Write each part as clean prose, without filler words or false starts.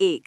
1,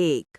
1।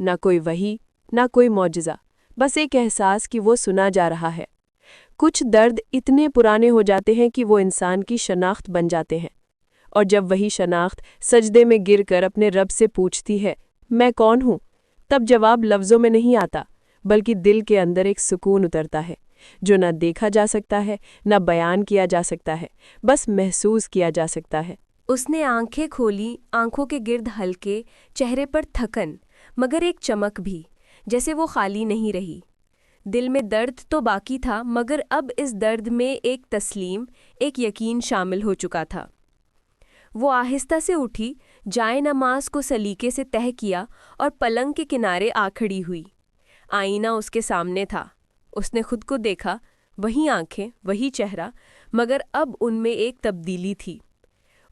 نہ کوئی وحی، نہ کوئی معجزہ، بس ایک احساس کہ وہ سنا جا رہا ہے۔ کچھ درد اتنے پرانے ہو جاتے ہیں کہ وہ انسان کی شناخت بن جاتے ہیں، اور جب وہی شناخت سجدے میں گر کر اپنے رب سے پوچھتی ہے میں کون ہوں، تب جواب لفظوں میں نہیں آتا، بلکہ دل کے اندر ایک سکون اترتا ہے جو نہ دیکھا جا سکتا ہے، نہ بیان کیا جا سکتا ہے، بس محسوس کیا جا سکتا ہے۔ اس نے آنکھیں کھولی، آنکھوں کے گرد ہلکے، چہرے پر تھکن، مگر ایک چمک بھی، جیسے وہ خالی نہیں رہی۔ دل میں درد تو باقی تھا، مگر اب اس درد میں ایک تسلیم، ایک یقین شامل ہو چکا تھا۔ وہ آہستہ سے اٹھی، جائے نماز کو سلیقے سے تہہ کیا اور پلنگ کے کنارے آ کھڑی ہوئی۔ آئینہ اس کے سامنے تھا۔ اس نے خود کو دیکھا، وہی آنکھیں، وہی چہرہ، مگر اب ان میں ایک تبدیلی تھی۔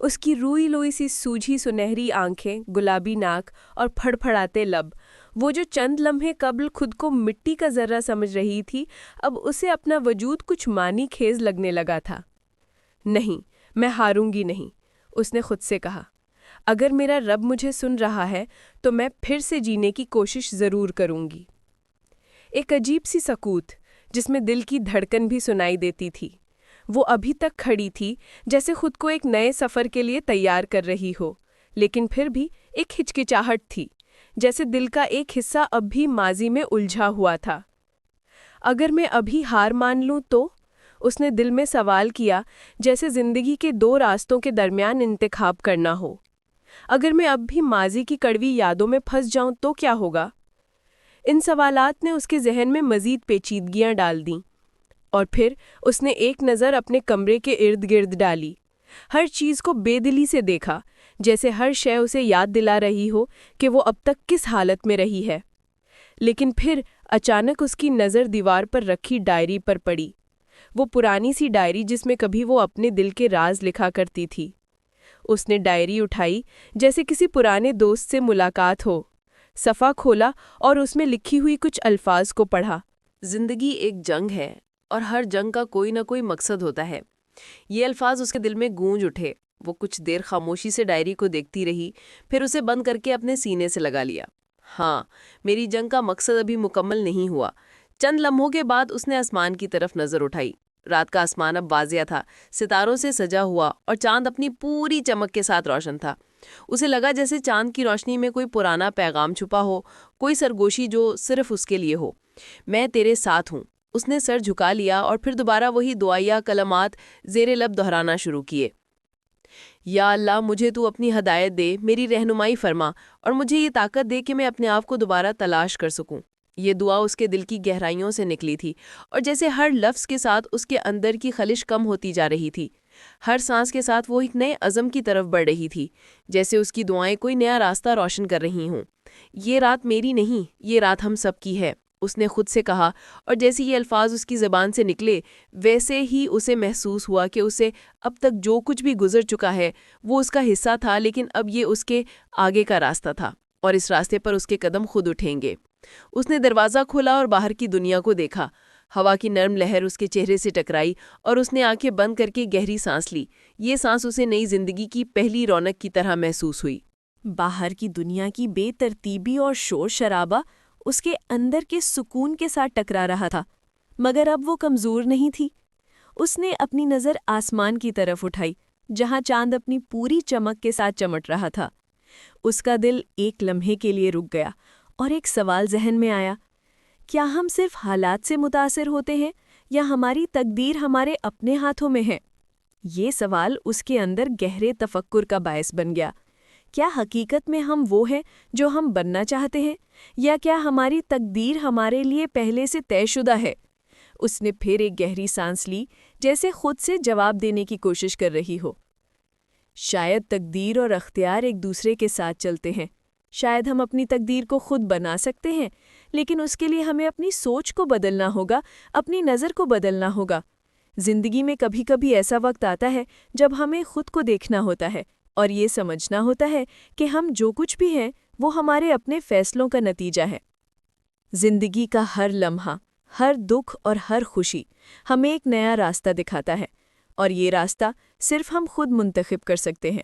اس کی روئی لوئی سی سوجھی سنہری آنکھیں، گلابی ناک اور پھڑپھڑاتے لب، وہ جو چند لمحے قبل خود کو مٹی کا ذرہ سمجھ رہی تھی، اب اسے اپنا وجود کچھ معنی خیز لگنے لگا تھا۔ نہیں، میں ہاروں گی نہیں، اس نے خود سے کہا۔ اگر میرا رب مجھے سن رہا ہے تو میں پھر سے جینے کی کوشش ضرور کروں گی۔ ایک عجیب سی سکوت، جس میں دل کی دھڑکن بھی سنائی دیتی تھی۔ وہ ابھی تک کھڑی تھی، جیسے خود کو ایک نئے سفر کے لیے تیار کر رہی ہو، لیکن پھر بھی ایک ہچکچاہٹ تھی، جیسے دل کا ایک حصہ اب بھی ماضی میں الجھا ہوا تھا۔ اگر میں ابھی ہار مان لوں تو؟ اس نے دل میں سوال کیا، جیسے زندگی کے دو راستوں کے درمیان انتخاب کرنا ہو۔ اگر میں اب بھی ماضی کی کڑوی یادوں میں پھنس جاؤں تو کیا ہوگا؟ ان سوالات نے اس کے ذہن میں مزید پیچیدگیاں ڈال دیں، اور پھر اس نے ایک نظر اپنے کمرے کے ارد گرد ڈالی۔ ہر چیز کو بے دلی سے دیکھا، جیسے ہر شے اسے یاد دلا رہی ہو کہ وہ اب تک کس حالت میں رہی ہے۔ لیکن پھر اچانک اس کی نظر دیوار پر رکھی ڈائری پر پڑی، وہ پرانی سی ڈائری جس میں کبھی وہ اپنے دل کے راز لکھا کرتی تھی۔ اس نے ڈائری اٹھائی، جیسے کسی پرانے دوست سے ملاقات ہو۔ صفحہ کھولا اور اس میں لکھی ہوئی کچھ الفاظ کو پڑھا۔ زندگی ایک جنگ ہے، اور ہر جنگ کا کوئی نہ کوئی مقصد ہوتا ہے۔ یہ الفاظ اس کے دل میں گونج اٹھے۔ وہ کچھ دیر خاموشی سے ڈائری کو دیکھتی رہی، پھر اسے بند کر کے اپنے سینے سے لگا لیا۔ ہاں، میری جنگ کا مقصد ابھی مکمل نہیں ہوا۔ چند لمحوں کے بعد اس نے آسمان کی طرف نظر اٹھائی۔ رات کا آسمان اب واضح تھا، ستاروں سے سجا ہوا، اور چاند اپنی پوری چمک کے ساتھ روشن تھا۔ اسے لگا جیسے چاند کی روشنی میں کوئی پرانا پیغام چھپا ہو، کوئی سرگوشی جو صرف اس کے لیے ہو۔ میں تیرے ساتھ ہوں۔ اس نے سر جھکا لیا اور پھر دوبارہ وہی دعائیہ کلمات زیر لب دہرانا شروع کیے۔ یا اللہ، مجھے تو اپنی ہدایت دے، میری رہنمائی فرما، اور مجھے یہ طاقت دے کہ میں اپنے آپ کو دوبارہ تلاش کر سکوں۔ یہ دعا اس کے دل کی گہرائیوں سے نکلی تھی، اور جیسے ہر لفظ کے ساتھ اس کے اندر کی خلش کم ہوتی جا رہی تھی۔ ہر سانس کے ساتھ وہ ایک نئے عزم کی طرف بڑھ رہی تھی، جیسے اس کی دعائیں کوئی نیا راستہ روشن کر رہی ہوں۔ یہ رات میری نہیں، یہ رات ہم سب کی ہے، اس نے خود سے کہا، اور جیسے یہ الفاظ اس کی زبان سے نکلے، ویسے ہی اسے محسوس ہوا کہ اسے اب تک جو کچھ بھی گزر چکا ہے وہ اس کا حصہ تھا، لیکن اب یہ اس کے آگے کا راستہ تھا، اور اس راستے پر اس کے قدم خود اٹھیں گے۔ اس نے دروازہ کھولا اور باہر کی دنیا کو دیکھا۔ ہوا کی نرم لہر اس کے چہرے سے ٹکرائی اور اس نے آنکھیں بند کر کے گہری سانس لی۔ یہ سانس اسے نئی زندگی کی پہلی رونق کی طرح محسوس ہوئی۔ باہر کی دنیا کی بے ترتیبی اور شور شرابہ اس کے اندر کے سکون کے ساتھ ٹکرا رہا تھا، مگر اب وہ کمزور نہیں تھی۔ اس نے اپنی نظر آسمان کی طرف اٹھائی، جہاں چاند اپنی پوری چمک کے ساتھ چمٹ رہا تھا۔ اس کا دل ایک لمحے کے لیے رک گیا، اور ایک سوال ذہن میں آیا، کیا ہم صرف حالات سے متاثر ہوتے ہیں یا ہماری تقدیر ہمارے اپنے ہاتھوں میں ہے؟ یہ سوال اس کے اندر گہرے تفکر کا باعث بن گیا۔ کیا حقیقت میں ہم وہ ہیں جو ہم بننا چاہتے ہیں، یا کیا ہماری تقدیر ہمارے لیے پہلے سے طے شدہ ہے؟ اس نے پھر ایک گہری سانس لی، جیسے خود سے جواب دینے کی کوشش کر رہی ہو۔ شاید تقدیر اور اختیار ایک دوسرے کے ساتھ چلتے ہیں۔ شاید ہم اپنی تقدیر کو خود بنا سکتے ہیں، لیکن اس کے لیے ہمیں اپنی سوچ کو بدلنا ہوگا، اپنی نظر کو بدلنا ہوگا۔ زندگی میں کبھی کبھی ایسا وقت آتا ہے جب ہمیں خود کو دیکھنا ہوتا ہے اور یہ سمجھنا ہوتا ہے کہ ہم جو کچھ بھی ہیں وہ ہمارے اپنے فیصلوں کا نتیجہ ہے۔ زندگی کا ہر لمحہ، ہر دکھ اور ہر خوشی ہمیں ایک نیا راستہ دکھاتا ہے، اور یہ راستہ صرف ہم خود منتخب کر سکتے ہیں۔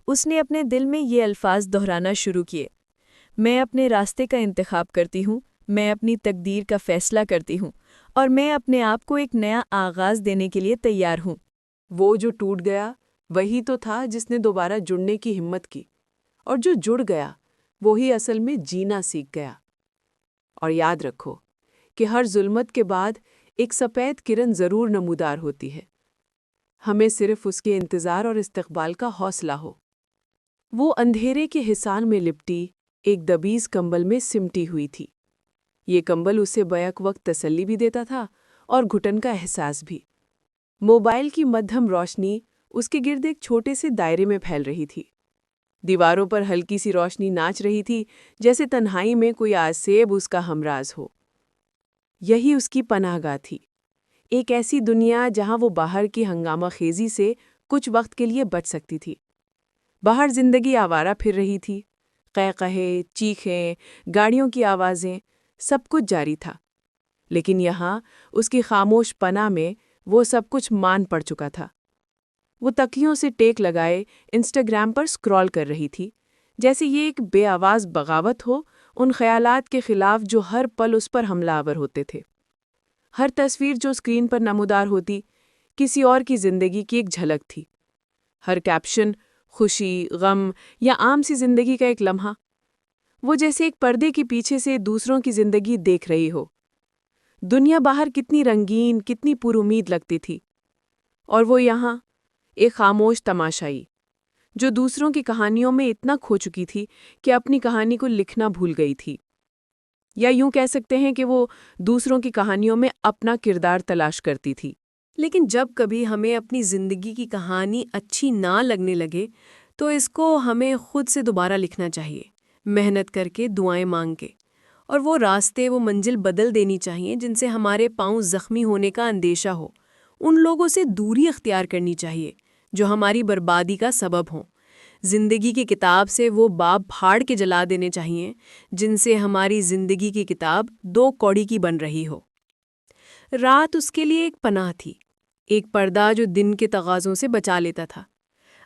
اس نے اپنے دل میں یہ الفاظ دہرانا شروع کیے، میں اپنے راستے کا انتخاب کرتی ہوں، میں اپنی تقدیر کا فیصلہ کرتی ہوں، اور میں اپنے آپ کو ایک نیا آغاز دینے کے لیے تیار ہوں۔ وہ جو ٹوٹ گیا وہی تو تھا جس نے دوبارہ جڑنے کی ہمت کی، اور جو جڑ گیا وہی اصل میں جینا سیکھ گیا۔ اور یاد رکھو کہ ہر ظلمت کے بعد ایک سفید کرن ضرور نمودار ہوتی ہے، ہمیں صرف اس کے انتظار اور استقبال کا حوصلہ ہو۔ وہ اندھیرے کے حصان میں لپٹی ایک دبیز کمبل میں سمٹی ہوئی تھی۔ یہ کمبل اسے بیک وقت تسلی بھی دیتا تھا اور گھٹن کا احساس بھی۔ موبائل کی مدھم روشنی اس کے گرد ایک چھوٹے سے دائرے میں پھیل رہی تھی۔ دیواروں پر ہلکی سی روشنی ناچ رہی تھی، جیسے تنہائی میں کوئی آسیب اس کا ہمراز ہو۔ یہی اس کی پناہ گاہ تھی، ایک ایسی دنیا جہاں وہ باہر کی ہنگامہ خیزی سے کچھ وقت کے لیے بچ سکتی تھی۔ باہر زندگی آوارہ پھر رہی تھی، قہقہے، چیخیں، گاڑیوں کی آوازیں، سب کچھ جاری تھا، لیکن یہاں اس کی خاموش پناہ میں وہ سب کچھ مان پڑ چکا تھا۔ وہ تکیوں سے ٹیک لگائے انسٹاگرام پر سکرول کر رہی تھی، جیسے یہ ایک بے آواز بغاوت ہو ان خیالات کے خلاف جو ہر پل اس پر حملہ آور ہوتے تھے۔ ہر تصویر جو اسکرین پر نمودار ہوتی کسی اور کی زندگی کی ایک جھلک تھی، ہر کیپشن خوشی، غم یا عام سی زندگی کا ایک لمحہ۔ وہ جیسے ایک پردے کے پیچھے سے دوسروں کی زندگی دیکھ رہی ہو۔ دنیا باہر کتنی رنگین، کتنی پر امید لگتی تھی، اور وہ یہاں ایک خاموش تماشائی جو دوسروں کی کہانیوں میں اتنا کھو چکی تھی کہ اپنی کہانی کو لکھنا بھول گئی تھی، یا یوں کہہ سکتے ہیں کہ وہ دوسروں کی کہانیوں میں اپنا کردار تلاش کرتی تھی۔ لیکن جب کبھی ہمیں اپنی زندگی کی کہانی اچھی نہ لگنے لگے تو اس کو ہمیں خود سے دوبارہ لکھنا چاہیے، محنت کر کے، دعائیں مانگ کے، اور وہ راستے، وہ منزل بدل دینی چاہیے جن سے ہمارے پاؤں زخمی ہونے کا اندیشہ ہو۔ ان لوگوں سے دوری اختیار کرنی چاہیے جو ہماری بربادی کا سبب ہوں۔ زندگی کی کتاب سے وہ باب پھاڑ کے جلا دینے چاہیے جن سے ہماری زندگی کی کتاب 2 کوڑی کی بن رہی ہو۔ رات اس کے لیے ایک پناہ تھی، ایک پردہ جو دن کے تغاضوں سے بچا لیتا تھا۔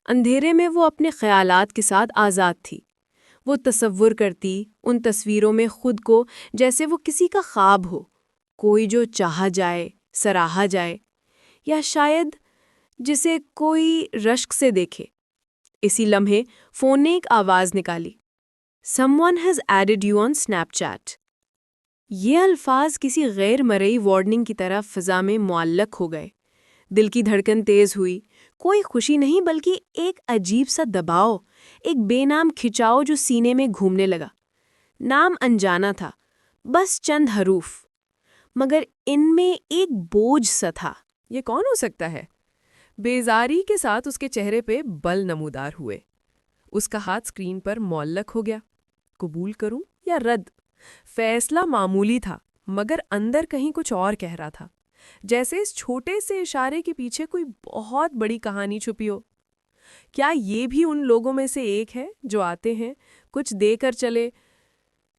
اندھیرے میں وہ اپنے خیالات کے ساتھ آزاد تھی۔ وہ تصور کرتی ان تصویروں میں خود کو جیسے وہ کسی کا خواب ہو، کوئی جو چاہا جائے، سراہا جائے، یا شاید جسے کوئی رشک سے دیکھے۔ اسی لمحے فون نے ایک آواز نکالی، "Someone has added you on Snapchat." یہ الفاظ کسی غیر مرئی وارننگ کی طرح فضا میں معلق ہو گئے۔ دل کی دھڑکن تیز ہوئی، کوئی خوشی نہیں بلکہ ایک عجیب سا دباؤ، ایک بے نام کھچاؤ جو سینے میں گھومنے لگا۔ نام انجانا تھا، بس چند حروف، مگر ان میں ایک بوجھ سا تھا۔ یہ کون ہو سکتا ہے؟ بیزاری کے ساتھ اس کے چہرے پہ بل نمودار ہوئے۔ اس کا ہاتھ اسکرین پر معلق ہو گیا۔ قبول کروں یا رد؟ فیصلہ معمولی تھا، مگر اندر کہیں کچھ اور کہہ رہا تھا، جیسے اس چھوٹے سے اشارے کے پیچھے کوئی بہت بڑی کہانی چھپی ہو۔ کیا یہ بھی ان لوگوں میں سے ایک ہے جو آتے ہیں، کچھ دے کر چلے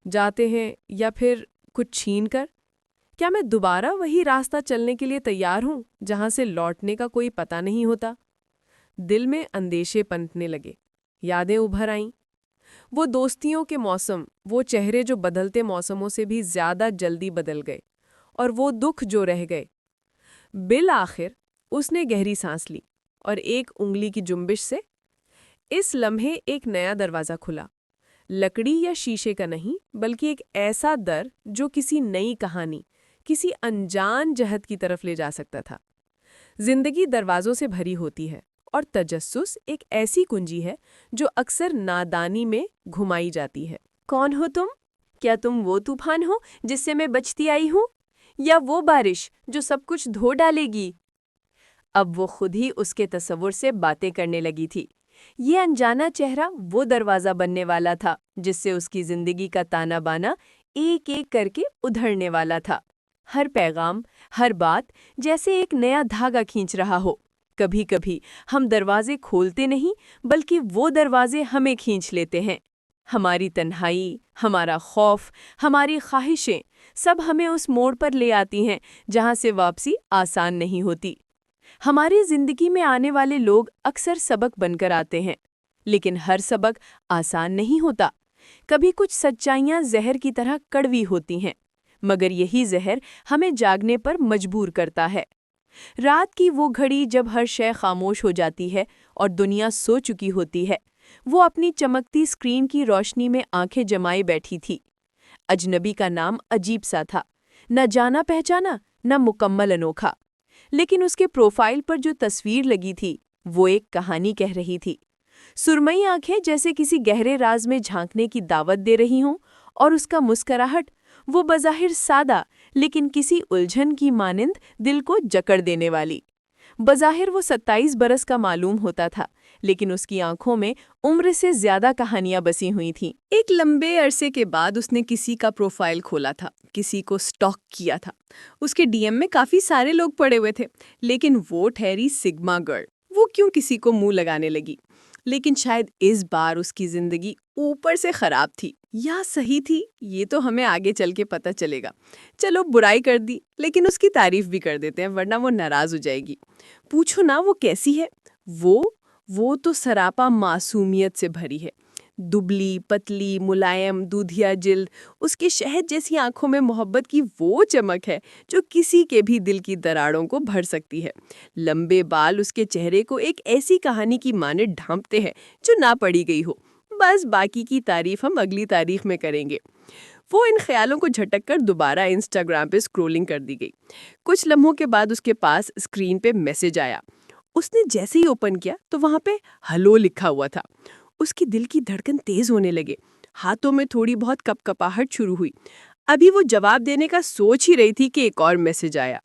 جاتے ہیں، یا پھر کچھ چھین کر؟ کیا میں دوبارہ وہی راستہ چلنے کے لیے تیار ہوں جہاں سے لوٹنے کا کوئی پتہ نہیں ہوتا؟ دل میں اندیشے پنپنے لگے، یادیں ابھر آئیں، وہ دوستیوں کے موسم، وہ چہرے جو بدلتے موسموں سے بھی زیادہ جلدی بدل گئے، اور وہ دکھ جو رہ گئے۔ بالآخر اس نے گہری سانس لی اور ایک انگلی کی جنبش سے اس لمحے ایک نیا دروازہ کھلا، لکڑی یا شیشے کا نہیں، بلکہ ایک ایسا در جو کسی نئی کہانی، کسی انجان جہت کی طرف لے جا سکتا تھا۔ زندگی دروازوں سے بھری ہوتی ہے، اور تجسس ایک ایسی کنجی ہے جو اکثر نادانی میں گھمائی جاتی ہے۔ کون ہو تم؟ کیا تم وہ طوفان ہو جس سے میں بچتی آئی ہوں، یا وہ بارش جو سب کچھ دھو ڈالے گی؟ اب وہ خود ہی اس کے تصور سے باتیں کرنے لگی تھی۔ یہ انجانا چہرہ وہ دروازہ بننے والا تھا جس سے اس کی زندگی کا تانا بانا ایک ایک کر کے ادھڑنے والا تھا۔ ہر پیغام، ہر بات جیسے ایک نیا دھاگا کھینچ رہا ہو۔ کبھی کبھی ہم دروازے کھولتے نہیں بلکہ وہ دروازے ہمیں کھینچ لیتے ہیں۔ ہماری تنہائی، ہمارا خوف، ہماری خواہشیں سب ہمیں اس موڑ پر لے آتی ہیں جہاں سے واپسی آسان نہیں ہوتی۔ ہماری زندگی میں آنے والے لوگ اکثر سبق بن کر آتے ہیں، لیکن ہر سبق آسان نہیں ہوتا۔ کبھی کچھ سچائیاں زہر کی طرح کڑوی ہوتی ہیں، مگر یہی زہر ہمیں جاگنے پر مجبور کرتا ہے۔ رات کی وہ گھڑی جب ہر شے خاموش ہو جاتی ہے اور دنیا سو چکی ہوتی ہے، وہ اپنی چمکتی اسکرین کی روشنی میں آنکھیں جمائے بیٹھی تھی۔ اجنبی کا نام عجیب سا تھا، نہ جانا پہچانا، نہ مکمل انوکھا، لیکن اس کے پروفائل پر جو تصویر لگی تھی وہ ایک کہانی کہہ رہی تھی۔ سرمئی آنکھیں جیسے کسی گہرے راز میں جھانکنے کی دعوت دے رہی ہوں، اور اس کا مسکراہٹ وہ بظاہر سادہ لیکن کسی الجھن کی مانند دل کو جکڑ دینے والی۔ بظاہر وہ 27 برس کا معلوم ہوتا تھا، لیکن اس کی آنکھوں میں عمر سے زیادہ کہانیاں بسی ہوئی تھیں۔ ایک لمبے عرصے کے بعد اس نے کسی کا پروفائل کھولا تھا، کسی کو سٹاک کیا تھا۔ اس کے ڈی ایم میں کافی سارے لوگ پڑے ہوئے تھے، لیکن وہ ٹھہری سگما گرل۔ وہ کیوں کسی کو منہ لگانے لگی؟ لیکن شاید اس بار اس کی زندگی اوپر سے خراب تھی یا صحیح تھی، یہ تو ہمیں آگے چل کے پتہ چلے گا۔ چلو برائی کر دی، لیکن اس کی تعریف بھی کر دیتے ہیں ورنہ وہ ناراض ہو جائے گی۔ پوچھو نا وہ کیسی ہے؟ وہ تو سراپا معصومیت سے بھری ہے۔ دبلی پتلی ملائم دودھیا جلد، اس کے شہد جیسی آنکھوں میں محبت کی وہ چمک ہے جو کسی کے بھی دل کی دراڑوں کو بھر سکتی ہے۔ لمبے بال اس کے چہرے کو ایک ایسی کہانی کی مانند ڈھانپتے ہیں جو نہ پڑھی گئی ہو، بس باقی کی تعریف ہم اگلی تاریخ میں کریں گے۔ وہ ان خیالوں کو جھٹک کر دوبارہ انسٹاگرام پہ اسکرولنگ کر دی گئی۔ کچھ لمحوں کے بعد اس کے پاس اسکرین پہ میسج آیا۔ اس نے جیسے ہی اوپن کیا تو وہاں پہ ہلو لکھا ہوا تھا۔ اس کی دل کی دھڑکن تیز ہونے لگے، ہاتھوں میں تھوڑی بہت کپ کپاہٹ شروع ہوئی۔ ابھی وہ جواب دینے کا سوچ ہی رہی تھی کہ ایک اور میسج آیا۔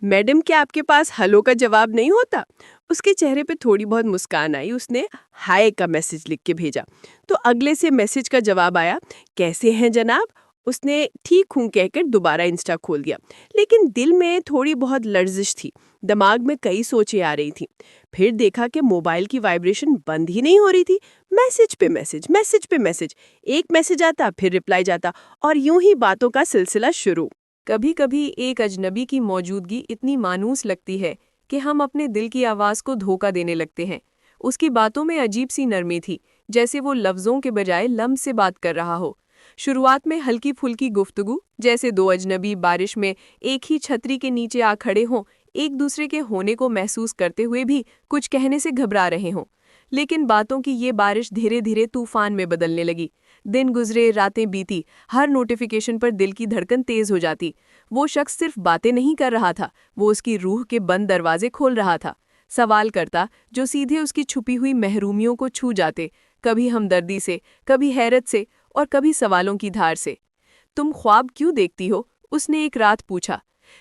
میڈم کیا آپ کے پاس ہلو کا جواب نہیں ہوتا؟ اس کے چہرے پہ تھوڑی بہت مسکان آئی۔ اس نے ہائے کا میسج لکھ کے بھیجا تو اگلے سے میسج کا جواب آیا، کیسے ہیں جناب؟ اس نے ٹھیک ہوں کہہ کر دوبارہ انسٹا کھول دیا، لیکن دل میں تھوڑی بہت لرزش تھی، دماغ میں کئی سوچیں آ رہی تھیں۔ پھر دیکھا کہ موبائل کی وائبریشن بند ہی نہیں ہو رہی تھی، میسج پہ میسج، میسج پہ میسج، ایک میسج آتا پھر رپلائی جاتا، اور یوں ہی باتوں کا سلسلہ شروع۔ کبھی کبھی ایک اجنبی کی موجودگی اتنی مانوس لگتی ہے کہ ہم اپنے دل کی آواز کو دھوکہ دینے لگتے ہیں۔ اس کی باتوں میں عجیب سی نرمی تھی، جیسے وہ لفظوں کے بجائے لمس سے بات کر رہا ہو۔ شروعات میں ہلکی پھلکی گفتگو، جیسے دو اجنبی بارش میں ایک ہی چھتری کے نیچے آ کھڑے ہوں، ایک دوسرے کے ہونے کو محسوس کرتے ہوئے بھی کچھ کہنے سے گھبرا رہے ہوں۔ لیکن باتوں کی یہ بارش دھیرے دھیرے طوفان میں بدلنے لگی۔ دن گزرے، راتیں بیتی، ہر نوٹیفیکیشن پر دل کی دھڑکن تیز ہو جاتی۔ وہ شخص صرف باتیں نہیں کر رہا تھا، وہ اس کی روح کے بند دروازے کھول رہا تھا۔ سوال کرتا جو سیدھے اس کی چھپی ہوئی محرومیوں کو چھو جاتے، کبھی ہمدردی سے، کبھی حیرت سے، اور کبھی سوالوں کی دھار سے۔ تم خواب کیوں دیکھتی ہو؟ اس نے ایک رات پوچھا۔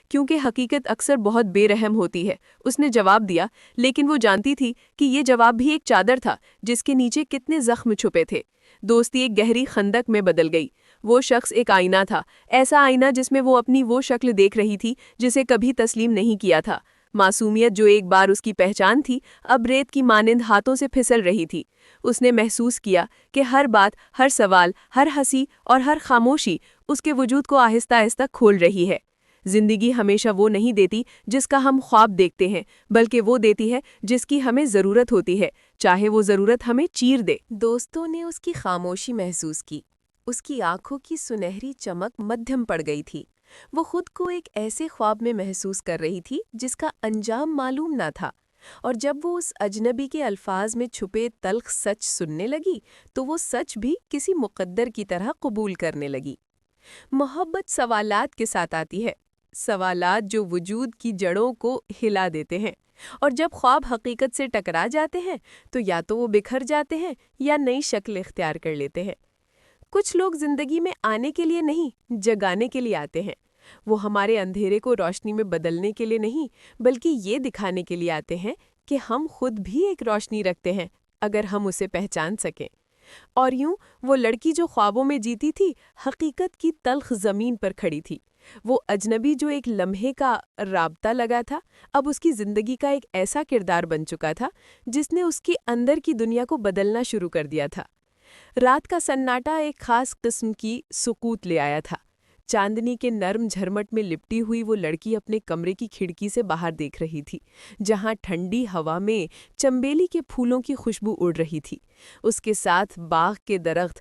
کیونکہ حقیقت اکثر بہت بے رحم ہوتی ہے، اس نے جواب دیا، لیکن وہ جانتی تھی کہ یہ جواب بھی ایک چادر تھا جس کے نیچے کتنے زخم چھپے تھے۔ دوستی ایک گہری خندق میں بدل گئی۔ وہ شخص ایک آئینہ تھا، ایسا آئینہ جس میں وہ اپنی وہ شکل دیکھ رہی تھی جسے کبھی تسلیم نہیں کیا تھا۔ معصومیت جو ایک بار اس کی پہچان تھی، اب ریت کی مانند ہاتھوں سے پھسل رہی تھی۔ اس نے محسوس کیا کہ ہر بات، ہر سوال، ہر ہنسی اور ہر خاموشی اس کے وجود کو آہستہ آہستہ کھول رہی ہے۔ زندگی ہمیشہ وہ نہیں دیتی جس کا ہم خواب دیکھتے ہیں، بلکہ وہ دیتی ہے جس کی ہمیں ضرورت ہوتی ہے، چاہے وہ ضرورت ہمیں چیر دے۔ دوستوں نے اس کی خاموشی محسوس کی۔ اس کی آنکھوں کی سنہری چمک مدھم پڑ گئی تھی۔ وہ خود کو ایک ایسے خواب میں محسوس کر رہی تھی جس کا انجام معلوم نہ تھا، اور جب وہ اس اجنبی کے الفاظ میں چھپے تلخ سچ سننے لگی تو وہ سچ بھی کسی مقدر کی طرح قبول کرنے لگی۔ محبت سوالات کے ساتھ آتی ہے، سوالات جو وجود کی جڑوں کو ہلا دیتے ہیں، اور جب خواب حقیقت سے ٹکرا جاتے ہیں تو یا تو وہ بکھر جاتے ہیں یا نئی شکل اختیار کر لیتے ہیں۔ کچھ لوگ زندگی میں آنے کے لیے نہیں، جگانے کے لیے آتے ہیں۔ وہ ہمارے اندھیرے کو روشنی میں بدلنے کے لیے نہیں، بلکہ یہ دکھانے کے لیے آتے ہیں کہ ہم خود بھی ایک روشنی رکھتے ہیں اگر ہم اسے پہچان سکیں۔ اور یوں وہ لڑکی جو خوابوں میں جیتی تھی، حقیقت کی تلخ زمین پر کھڑی تھی۔ وہ اجنبی جو ایک لمحے کا رابطہ لگا تھا، اب اس کی زندگی کا ایک ایسا کردار بن چکا تھا جس نے اس کی اندر کی دنیا کو بدلنا شروع کر دیا تھا۔ رات کا سناٹا ایک خاص قسم کی سکوت لے آیا تھا۔ چاندنی کے نرم جھرمٹ میں لپٹی ہوئی وہ لڑکی اپنے کمرے کی کھڑکی سے باہر دیکھ رہی تھی، جہاں ٹھنڈی ہوا میں چنبیلی کے پھولوں کی خوشبو اڑ رہی تھی۔ اس کے ساتھ باغ کے درخت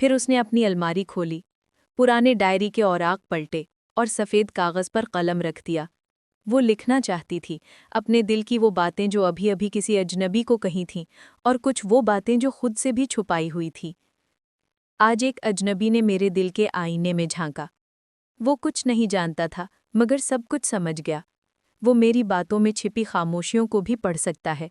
پھر اس نے اپنی الماری کھولی، پرانے ڈائری کے اوراق پلٹے اور سفید کاغذ پر قلم رکھ دیا۔ وہ لکھنا چاہتی تھی اپنے دل کی وہ باتیں جو ابھی ابھی کسی اجنبی کو کہی تھیں، اور کچھ وہ باتیں جو خود سے بھی چھپائی ہوئی تھی۔ آج ایک اجنبی نے میرے دل کے آئینے میں جھانکا۔ وہ کچھ نہیں جانتا تھا مگر سب کچھ سمجھ گیا۔ وہ میری باتوں میں چھپی خاموشیوں کو بھی پڑھ سکتا ہے۔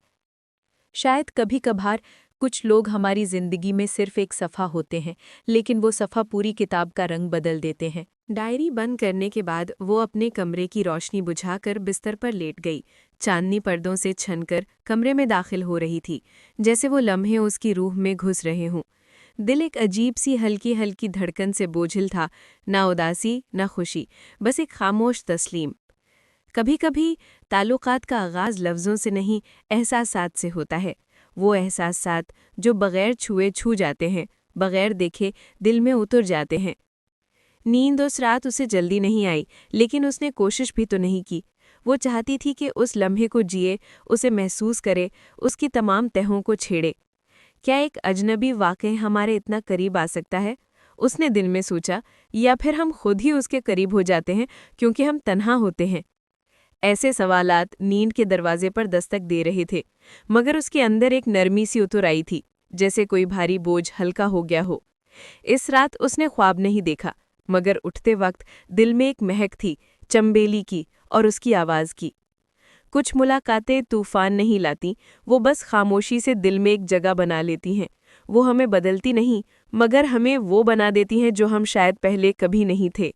شاید کبھی کبھار کچھ لوگ ہماری زندگی میں صرف ایک صفحہ ہوتے ہیں، لیکن وہ صفحہ پوری کتاب کا رنگ بدل دیتے ہیں۔ ڈائری بند کرنے کے بعد وہ اپنے کمرے کی روشنی بجھا کر بستر پر لیٹ گئی۔ چاندنی پردوں سے چھن کر کمرے میں داخل ہو رہی تھی، جیسے وہ لمحے اس کی روح میں گھس رہے ہوں۔ دل ایک عجیب سی ہلکی ہلکی دھڑکن سے بوجھل تھا، نہ اداسی نہ خوشی، بس ایک خاموش تسلیم۔ کبھی کبھی تعلقات کا آغاز لفظوں سے نہیں، احساسات سے ہوتا ہے۔ وہ احساسات جو بغیر چھوئے چھو جاتے ہیں، بغیر دیکھے دل میں اتر جاتے ہیں۔ نیند اس رات اسے جلدی نہیں آئی، لیکن اس نے کوشش بھی تو نہیں کی۔ وہ چاہتی تھی کہ اس لمحے کو جیے، اسے محسوس کرے، اس کی تمام تہوں کو چھیڑے۔ کیا ایک اجنبی واقعی ہمارے اتنا قریب آ سکتا ہے؟ اس نے دل میں سوچا، یا پھر ہم خود ہی اس کے قریب ہو جاتے ہیں کیونکہ ہم تنہا ہوتے ہیں؟ ایسے سوالات نیند کے دروازے پر دستک دے رہے تھے، مگر اس کے اندر ایک نرمی سی اتر آئی تھی، جیسے کوئی بھاری بوجھ ہلکا ہو گیا ہو۔ اس رات اس نے خواب نہیں دیکھا، مگر اٹھتے وقت دل میں ایک مہک تھی، چمبیلی کی اور اس کی آواز کی۔ کچھ ملاقاتیں طوفان نہیں لاتی، وہ بس خاموشی سے دل میں ایک جگہ بنا لیتی ہیں۔ وہ ہمیں بدلتی نہیں، مگر ہمیں وہ بنا دیتی ہیں جو ہم شاید پہلے کبھی نہیں تھے۔